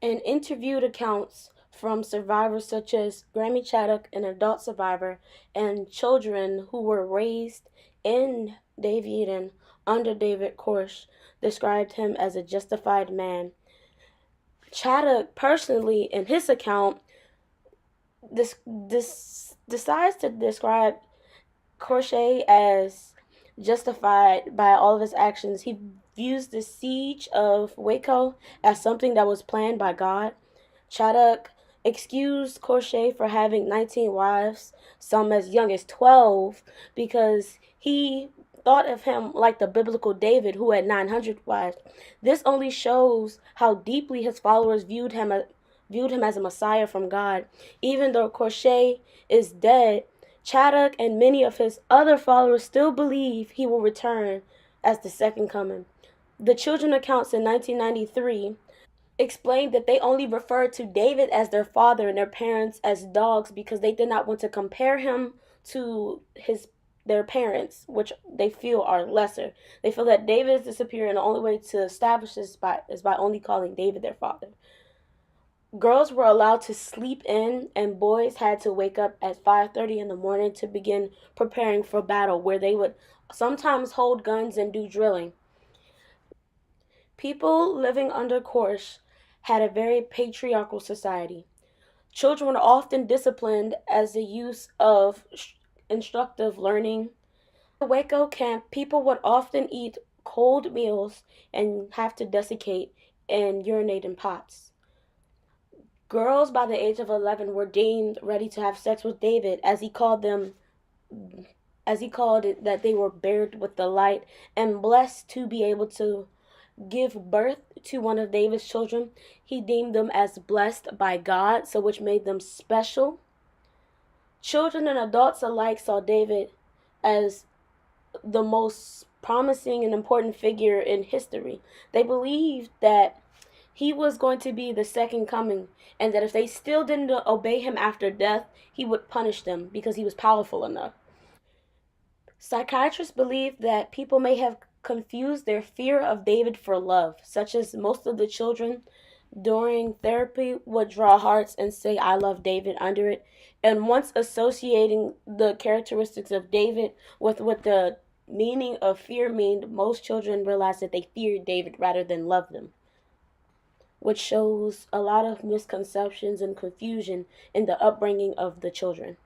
and interviewed accounts from survivors such as Graeme Craddock, an adult survivor, and children who were raised in David and under David Koresh, described him as a justified man. Craddock personally, in his account, this decides to describe Koresh as justified by all of his actions. He views the siege of Waco as something that was planned by God. Craddock excused Koresh for having 19 wives, some as young as 12, because he thought of him like the biblical David who had 900 wives. This only shows how deeply his followers viewed him as a Messiah from God. Even though Koresh is dead, Craddock and many of his other followers still believe he will return as the second coming. The children accounts in 1993 explained that they only referred to David as their father and their parents as dogs because they did not want to compare him to their parents, which they feel are lesser. They feel that David is the superior, and the only way to establish this is by only calling David their father. Girls were allowed to sleep in, and boys had to wake up at 5:30 in the morning to begin preparing for battle, where they would sometimes hold guns and do drilling. People living under Koresh had a very patriarchal society. Children were often disciplined as the use of instructive learning. At the Waco camp, people would often eat cold meals and have to desiccate and urinate in pots. Girls by the age of 11 were deemed ready to have sex with David, as he called it, that they were bared with the light and blessed to be able to give birth to one of David's children. He deemed them as blessed by God, so which made them special. Children and adults alike saw David as the most promising and important figure in history. They believed that he was going to be the second coming, and that if they still didn't obey him after death, he would punish them because he was powerful enough. Psychiatrists believe that people may have confused their fear of David for love, such as most of the children during therapy would draw hearts and say, I love David under it. And once associating the characteristics of David with what the meaning of fear means, most children realize that they feared David rather than loved him, which shows a lot of misconceptions and confusion in the upbringing of the children.